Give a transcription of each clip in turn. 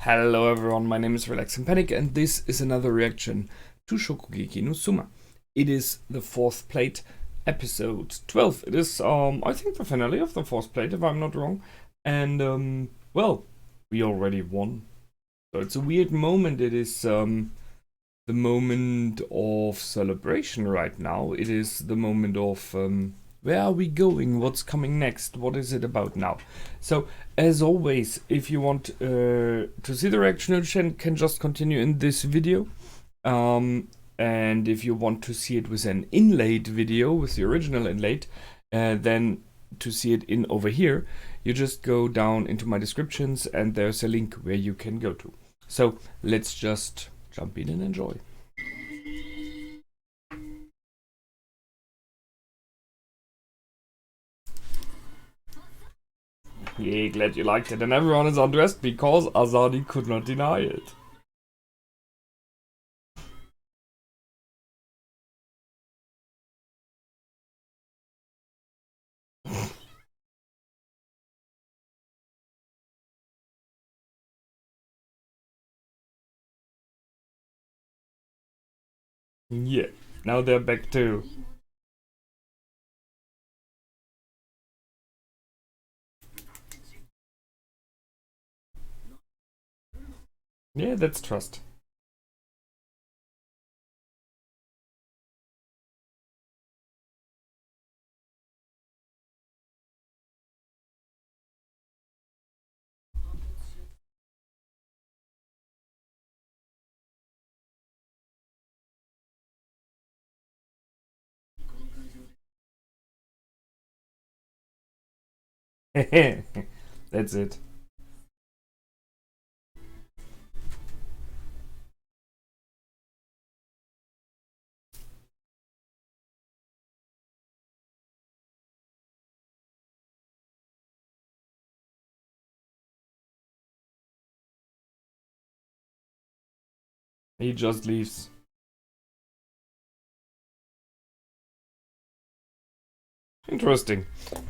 Hello everyone, my name is Relax and Panic and this is another reaction to Shokugeki no Souma. It is the fourth plate, episode 12. It is, I think the finale of the fourth plate, if I'm not wrong. And, well, we already won. So it's a weird moment. It is, the moment of celebration right now. It is the moment of, where are we going? What's coming next? What is it about now? So, as always, if you want to see the reaction, you can just continue in this video. And if you want to see it with an inlaid video, with the original inlaid, then to see it in over here, you just go down into my descriptions and there's a link where you can go to. So, let's just jump in and enjoy. Yeah, glad you liked it. And everyone is undressed because Azadi could not deny it. Yeah, now they're back too. Yeah, that's trust. That's it. He just leaves. Interesting.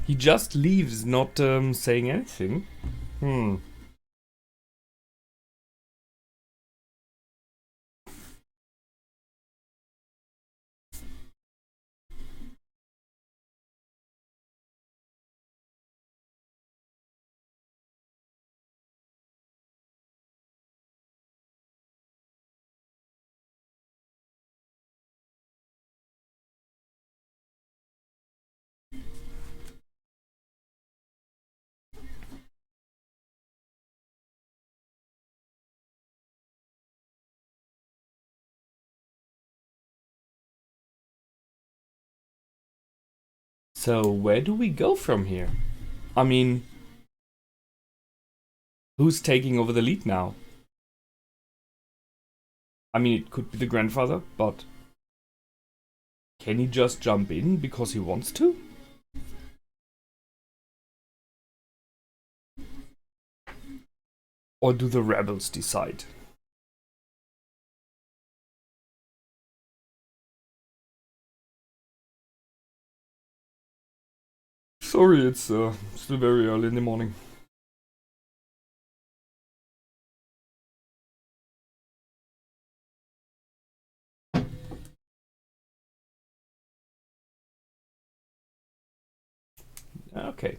He just leaves, not saying anything. Hmm. So where do we go from here? I mean, who's taking over the lead now? I mean, it could be the grandfather, but can he just jump in because he wants to? Or do the rebels decide? Sorry, it's still very early in the morning. Okay.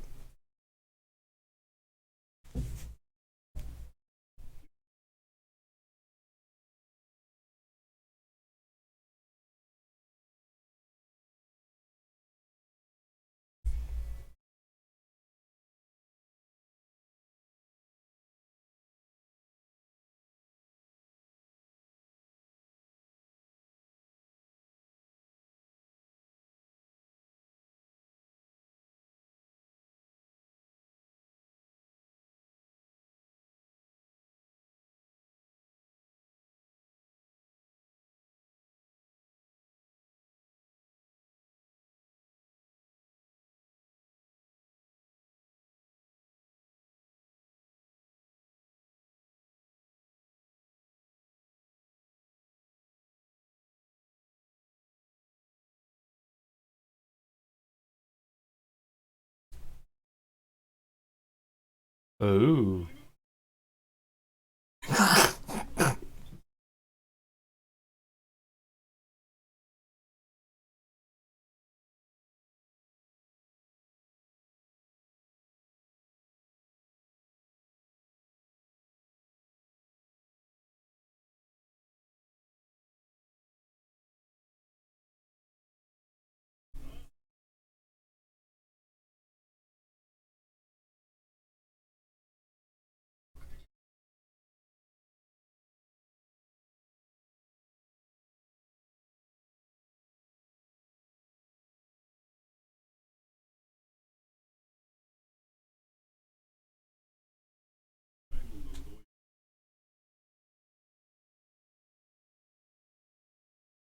Oh.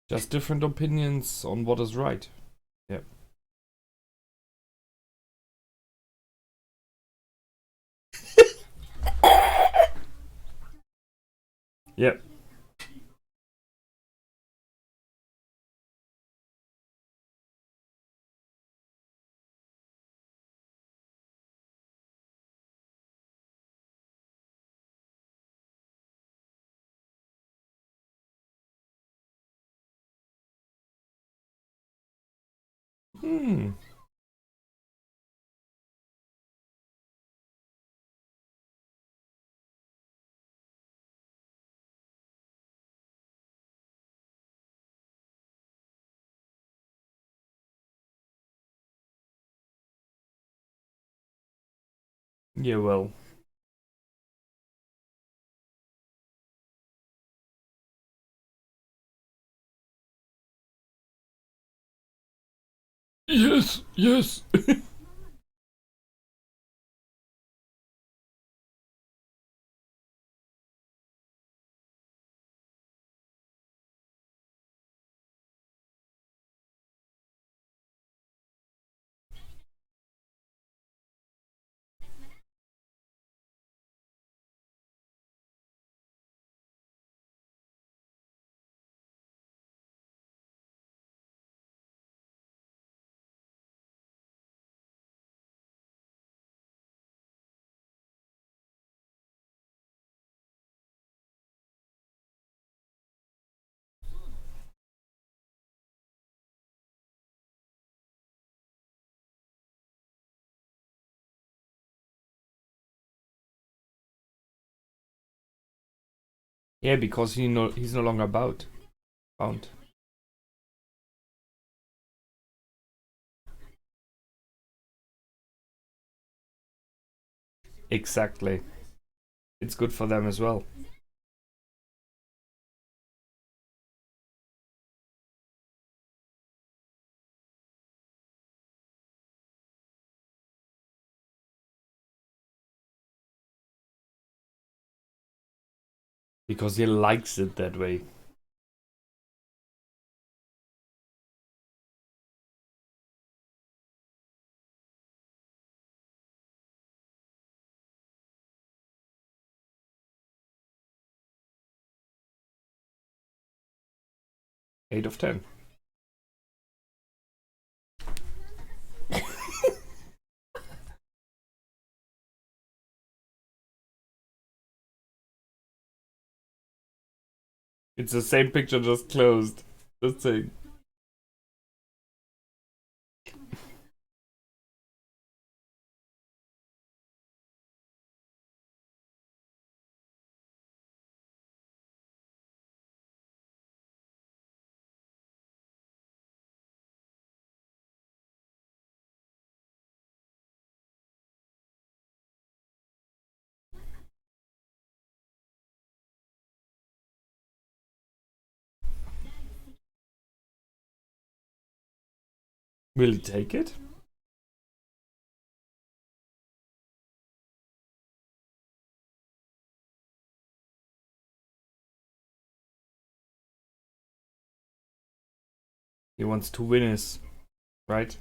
Just different opinions on what is right. Yeah. Yeah. Hmm. Yeah, well. Yes, yes. Yeah, because he's no longer bound. Exactly. It's good for them as well. Because he likes it that way. Eight of 10. It's the same picture just closed. Just saying. Will he take it? He wants two winners, right?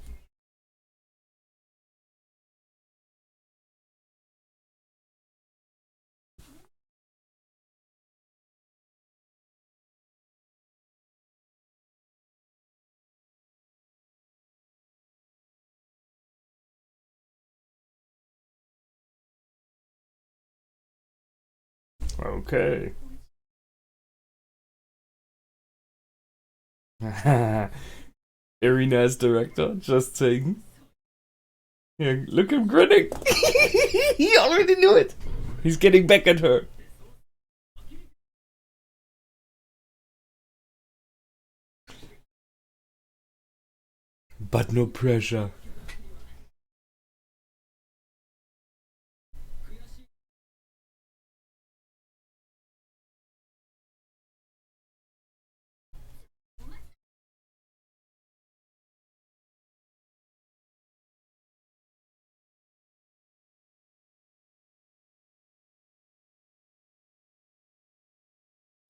Okay. Erina as director, just saying. Yeah, look him grinning. He already knew it. He's getting back at her. But no pressure.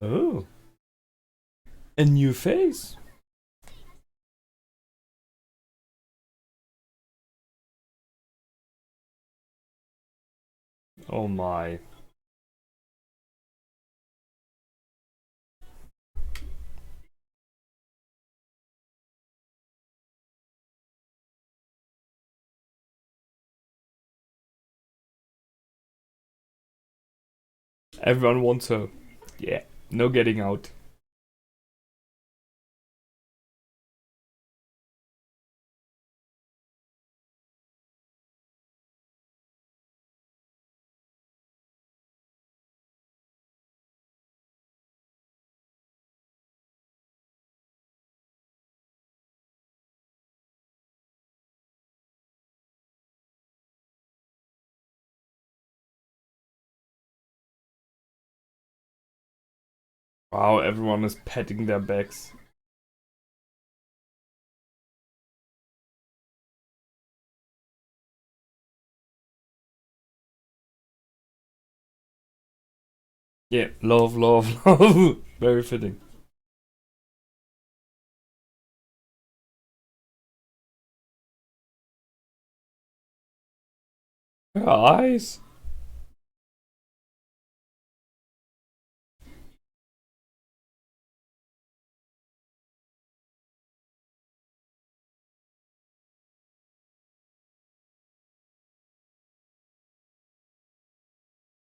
Oh. A new face? Oh my. Everyone wants her. Yeah, no getting out. Wow, everyone is patting their backs. Yeah, love, love, love. Very fitting. Her eyes.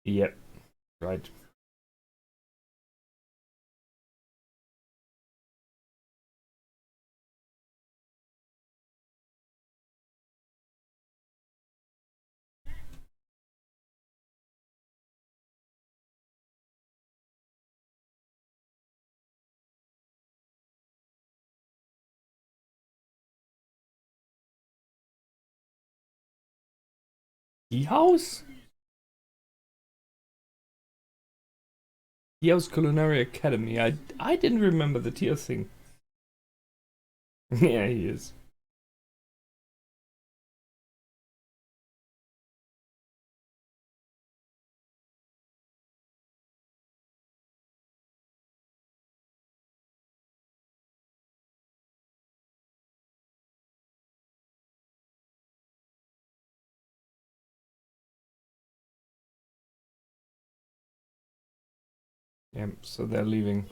Yep, right. Tea house? Tea house Culinary Academy. I didn't remember the tier thing. Yeah, he is. Yeah, so they're leaving.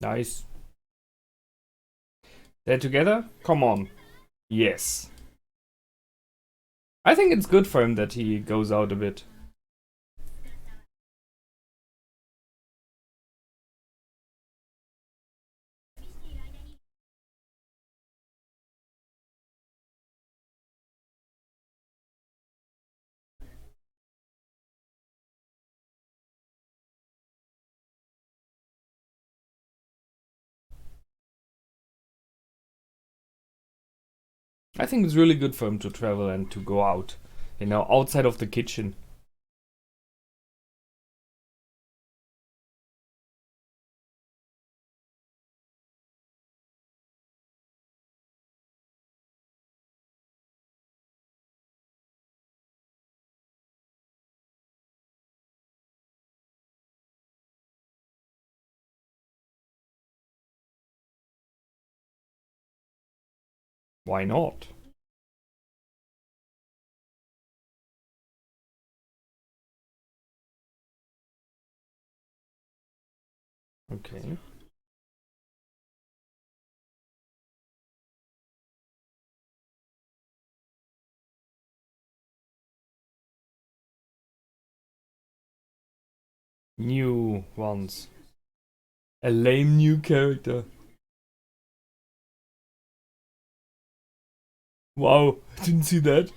Nice. They're together? Come on. Yes. I think it's good for him that he goes out a bit. I think it's really good for him to travel and to go out. You know, outside of the kitchen. Why not? Okay. New ones. A lame new character. Wow, didn't see that.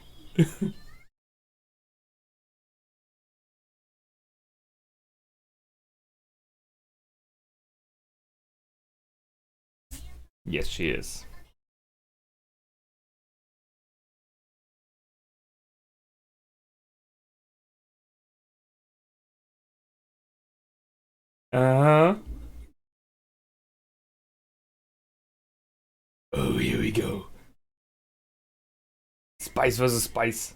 Yes, she is. Uh-huh. Oh, here we go. Spice versus Spice.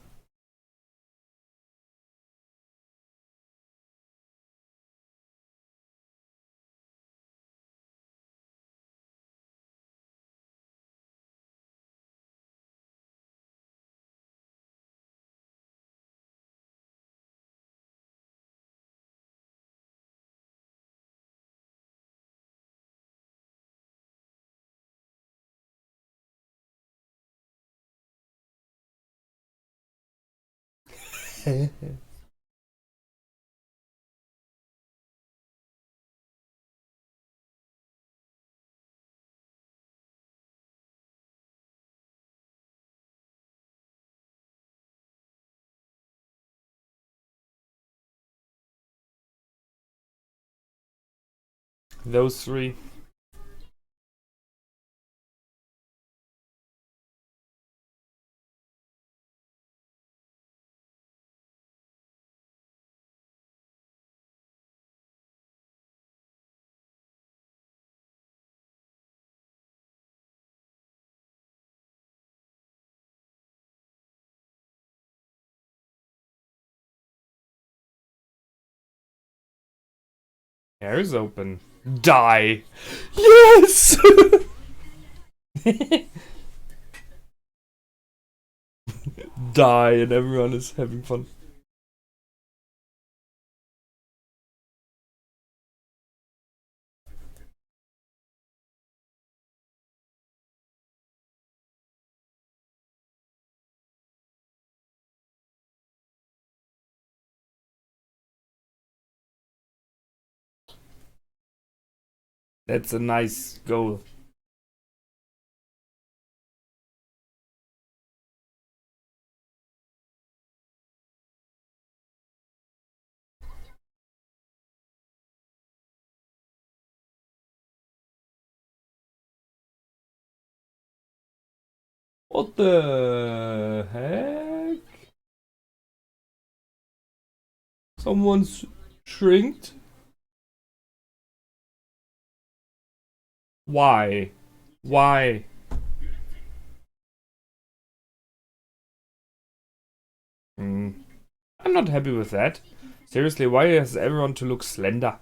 Those three. Hair is open. Die! Yes! Die, and everyone is having fun. That's a nice goal. What the heck? Someone's shrinked? Why? Why? Hmm. I'm not happy with that. Seriously, why has everyone to look slender?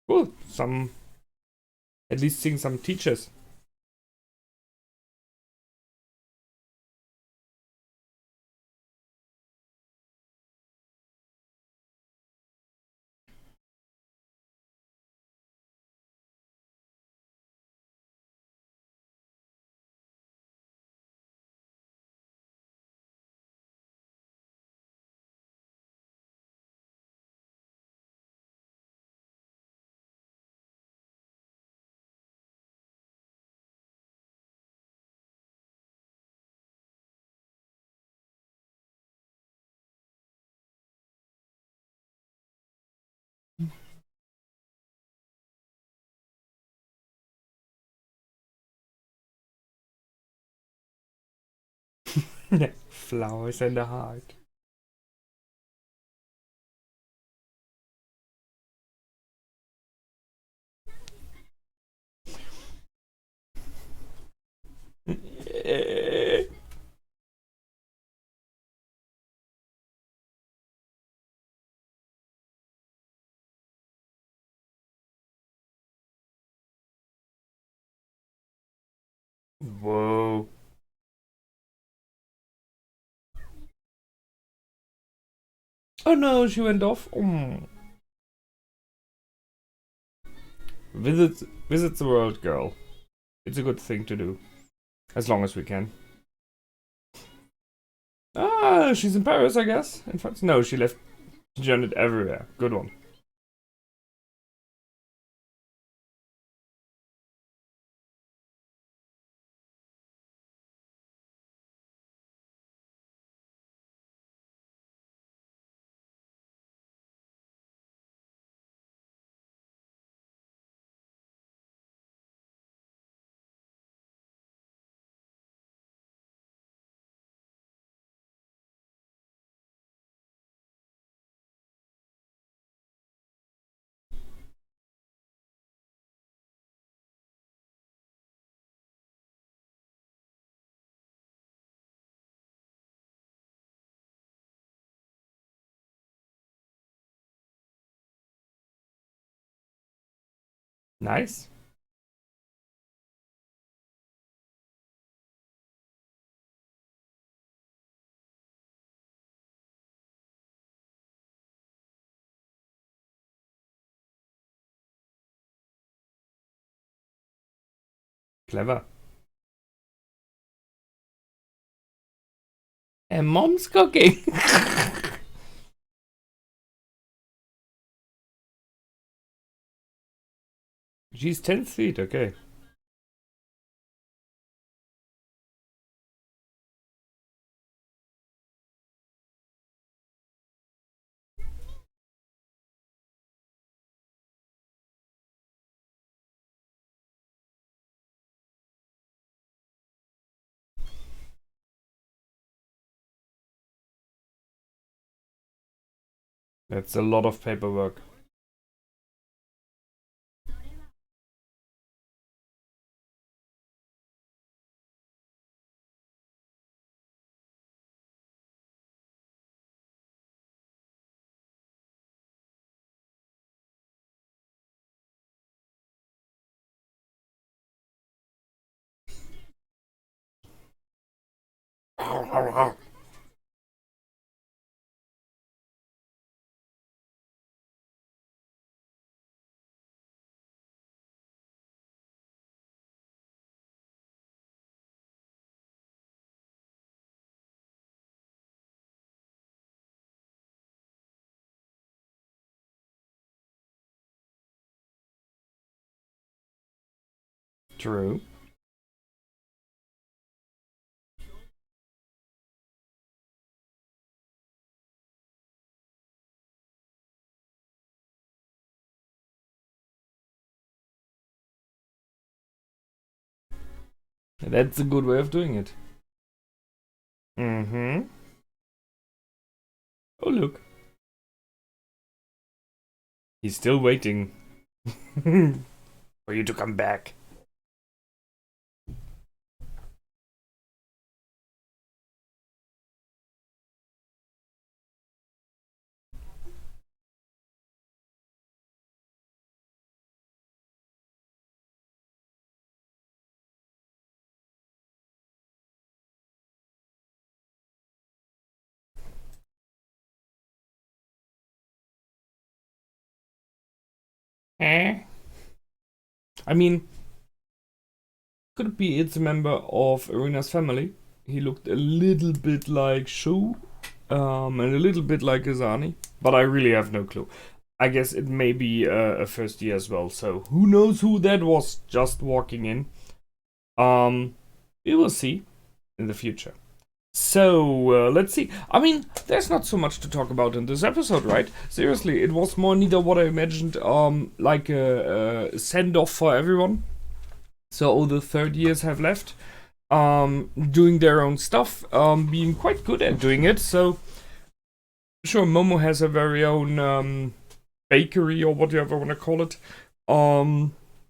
Cool. At least seeing some teachers. Flowers and a heart. Whoa. Oh no, she went off. Visit the world, girl. It's a good thing to do. As long as we can. Ah, she's in Paris, I guess. In fact, no, she left. She journeyed everywhere. Good one. Nice. Clever. And mom's cooking. She's 10 feet, okay. That's a lot of paperwork. True. That's a good way of doing it. Mm-hmm. Oh, look. He's still waiting for you to come back. Eh? I mean, could it be it's a member of Erina's family? He looked a little bit like Shu, and a little bit like Azani, but I really have no clue. I guess it may be a first year as well, so who knows who that was just walking in. We will see in the future. So, let's see. I mean, there's not so much to talk about in this episode, right? Seriously, it was more neither what I imagined, like a send-off for everyone. So all the third years have left, doing their own stuff, being quite good at doing it. So, sure, Momo has a very own bakery or whatever you want to call it,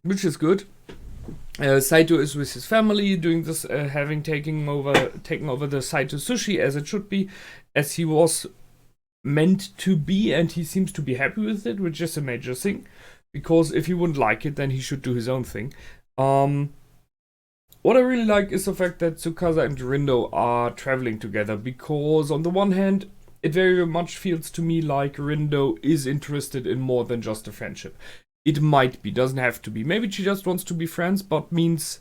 which is good. Saito is with his family doing this, having taken over the Saito sushi as it should be, as he was meant to be, and he seems to be happy with it, which is a major thing. Because if he wouldn't like it, then he should do his own thing. What I really like is the fact that Tsukasa and Rindo are traveling together, because on the one hand, it very much feels to me like Rindo is interested in more than just a friendship. It might be, doesn't have to be. Maybe she just wants to be friends, but means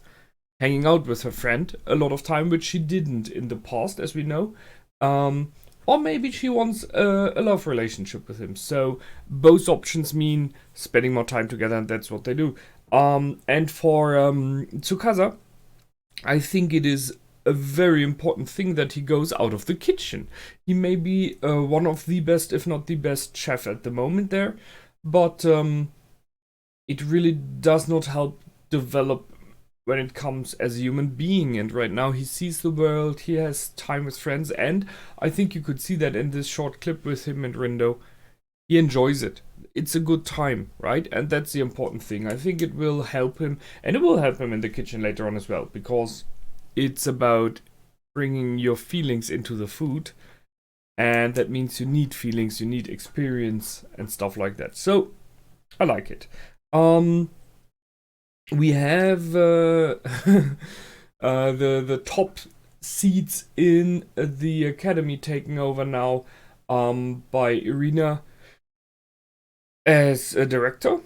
hanging out with her friend a lot of time, which she didn't in the past, as we know. Or maybe she wants a love relationship with him. So both options mean spending more time together, and that's what they do. And for Tsukasa, I think it is a very important thing that he goes out of the kitchen. He may be one of the best, if not the best chef at the moment there, but it really does not help develop when it comes as a human being. And right now he sees the world, he has time with friends, and I think you could see that in this short clip with him and Rindo. He enjoys it. It's a good time, right? And that's the important thing. I think it will help him, and it will help him in the kitchen later on as well, because it's about bringing your feelings into the food, and that means you need feelings, you need experience and stuff like that. So I like it. We have the top seats in the academy taken over now by Erina as a director.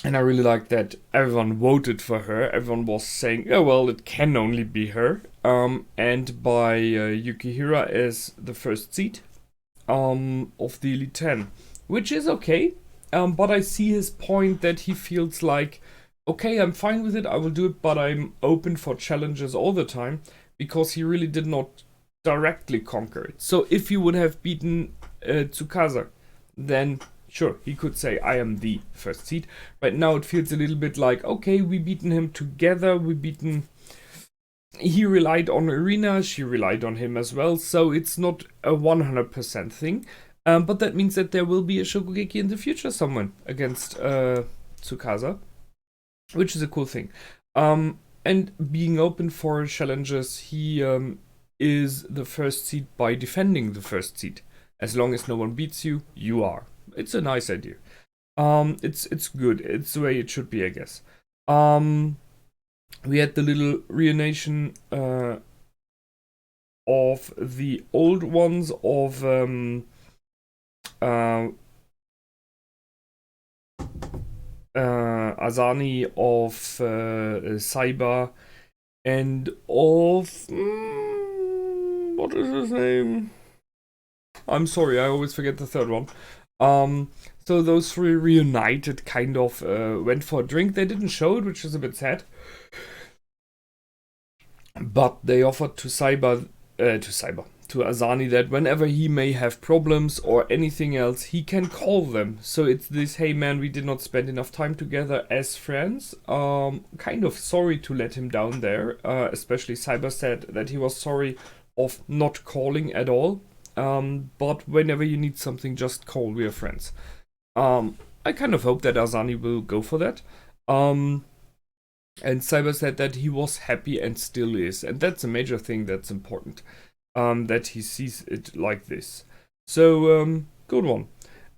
And I really like that everyone voted for her. Everyone was saying, yeah, well, it can only be her. And by Yukihira as the first seat of the Elite 10, which is okay. But I see his point that he feels like, okay, I'm fine with it, I will do it, but I'm open for challenges all the time, because he really did not directly conquer it. So if you would have beaten Tsukasa, then sure, he could say, I am the first seed. Right now it feels a little bit like, okay, we beaten him together, he relied on Erina, she relied on him as well, so it's not a 100% thing. But that means that there will be a Shokugeki in the future somewhere against Tsukasa, which is a cool thing. And being open for challenges, he is the first seed by defending the first seed. As long as no one beats you, you are. It's a nice idea. It's good. It's the way it should be, I guess. We had the little reunition of the old ones of Asani, of Saiba, and of what is his name? I'm sorry, I always forget the third one. So those three reunited, kind of went for a drink. They didn't show it, which is a bit sad. But they offered to Asani, that whenever he may have problems or anything else, he can call them. So it's this, hey man, we did not spend enough time together as friends. Kind of sorry to let him down there. Especially Cyber said that he was sorry of not calling at all. But whenever you need something, just call, we are friends. I kind of hope that Asani will go for that. And Cyber said that he was happy and still is. And that's a major thing that's important. That he sees it like this. So, good one.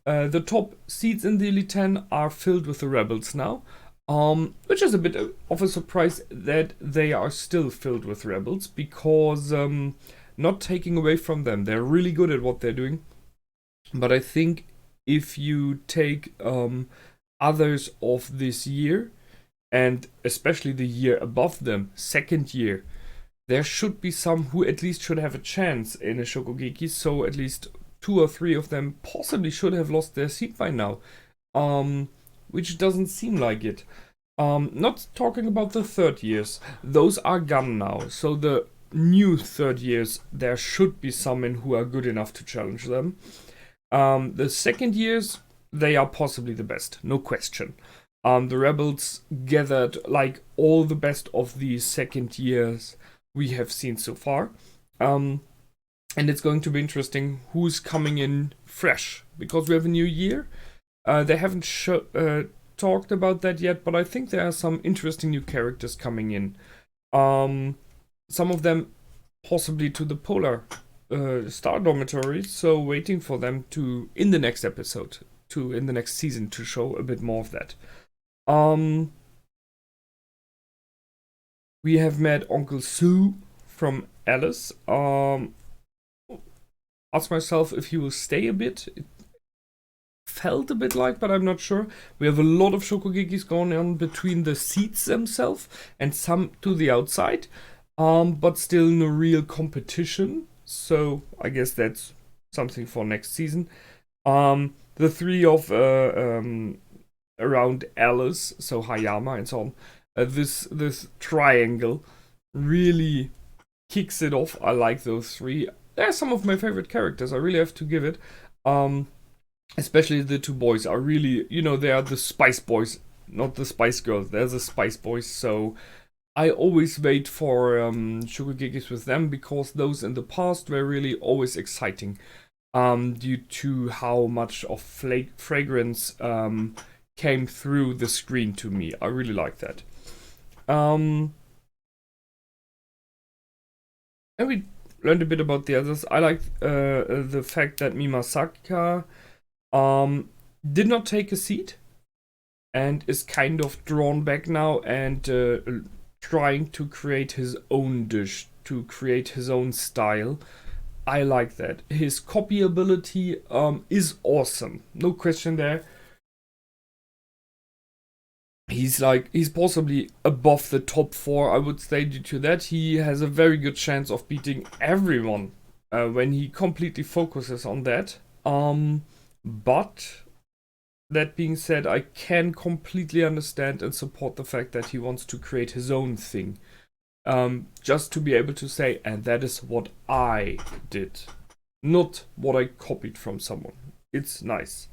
The top seats in the Elite 10 are filled with the Rebels now. Which is a bit of a surprise that they are still filled with Rebels. Because, not taking away from them, they're really good at what they're doing. But I think if you take others of this year, and especially the year above them, second year, there should be some who at least should have a chance in a Shokugeki, so at least 2 or 3 of them possibly should have lost their seat by now, which doesn't seem like it. Not talking about the third years, those are gone now, so the new third years, there should be some in who are good enough to challenge them. The second years, they are possibly the best, no question. The Rebels gathered like all the best of the second years we have seen so far. And it's going to be interesting who's coming in fresh, because we have a new year. They haven't talked about that yet, but I think there are some interesting new characters coming in. Some of them possibly to the Polar Star Dormitory, so waiting for them to, in the next episode, in the next season, to show a bit more of that. We have met Uncle Sue from Alice. Ask myself if he will stay a bit. It felt a bit like, but I'm not sure. We have a lot of Shokugekis going on between the seats themselves and some to the outside, but still no real competition. So I guess that's something for next season. The three of around Alice, so Hayama and so on. This triangle really kicks it off. I like those three. They're some of my favorite characters. I really have to give it. Especially the two boys are really, they are the Spice Boys, not the Spice Girls. They're the Spice Boys. So I always wait for Shokugekis with them because those in the past were really always exciting. Due to how much of fragrance came through the screen to me. I really like that. And we learned a bit about the others. I like the fact that Mimasaka did not take a seat and is kind of drawn back now and trying to create his own dish, to create his own style. I like that. His copy ability is awesome. No question there. He's possibly above the top 4, I would say. Due to that, he has a very good chance of beating everyone when he completely focuses on that. But that being said, I can completely understand and support the fact that he wants to create his own thing. Just to be able to say, and that is what I did, not what I copied from someone. It's nice.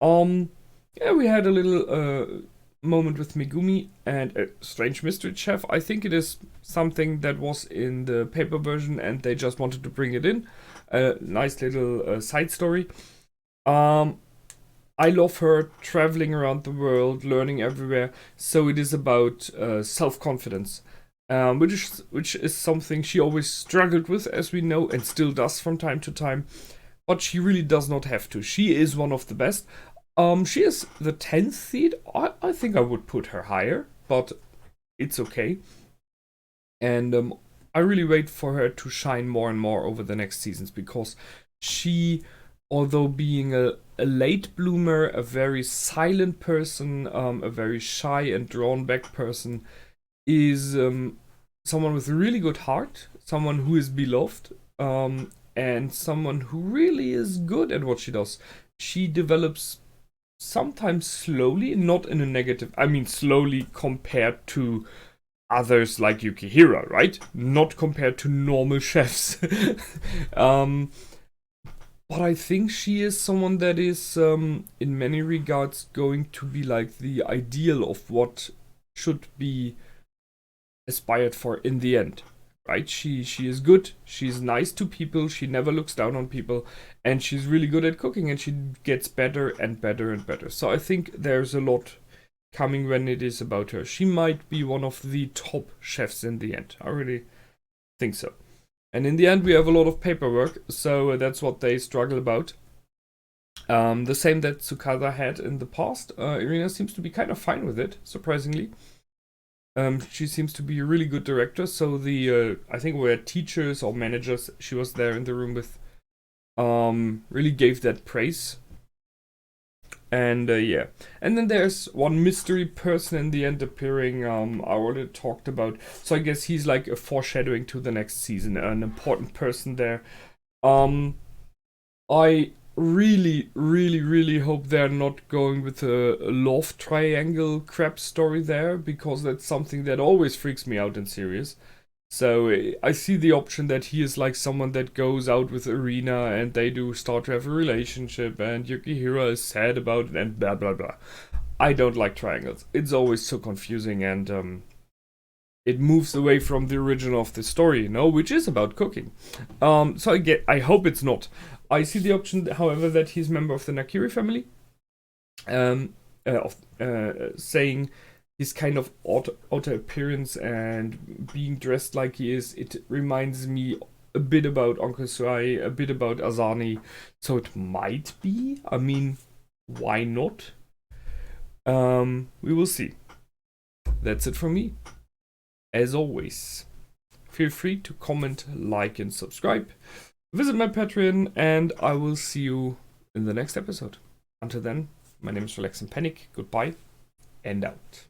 Yeah, we had a little moment with Megumi and a strange mystery chef. I think it is something that was in the paper version and they just wanted to bring it in. A nice little side story. I love her traveling around the world, learning everywhere. So it is about self-confidence. Which is something she always struggled with, as we know, and still does from time to time. But she really does not have to. She is one of the best. She is the 10th seed. I think I would put her higher, but it's okay. And I really wait for her to shine more and more over the next seasons because she, although being a late bloomer, a very silent person, a very shy and drawn back person, is someone with a really good heart, someone who is beloved, and someone who really is good at what she does. She develops sometimes slowly, not in a negative, I mean slowly compared to others like Yukihira, right? Not compared to normal chefs. But I think she is someone that is, in many regards, going to be like the ideal of what should be aspired for in the end, right? She is good, she's nice to people, she never looks down on people, and she's really good at cooking, and she gets better and better and better. So I think there's a lot coming when it is about her. She might be one of the top chefs in the end. I really think so. And in the end, we have a lot of paperwork, so that's what they struggle about. The same that Tsukada had in the past. Erina seems to be kind of fine with it, surprisingly. She seems to be a really good director, so the, I think were teachers or managers she was there in the room with, really gave that praise. And yeah. And then there's one mystery person in the end appearing, I already talked about. So I guess he's like a foreshadowing to the next season, an important person there. I really hope they're not going with a love triangle crap story there, because that's something that always freaks me out in series. So I see the option that he is like someone that goes out with Erina and they do start to have a relationship and Yukihira is sad about it and blah blah blah. I don't like triangles. It's always so confusing and it moves away from the original of the story, which is about cooking. So I hope it's not. I see the option, however, that he's a member of the Nakiri family. Saying his kind of outer appearance and being dressed like he is, it reminds me a bit about Uncle Suai, a bit about Azani. So it might be. I mean, why not? We will see. That's it from me. As always, feel free to comment, like, and subscribe. Visit my Patreon, and I will see you in the next episode. Until then, my name is Relax and Panic. Goodbye and out.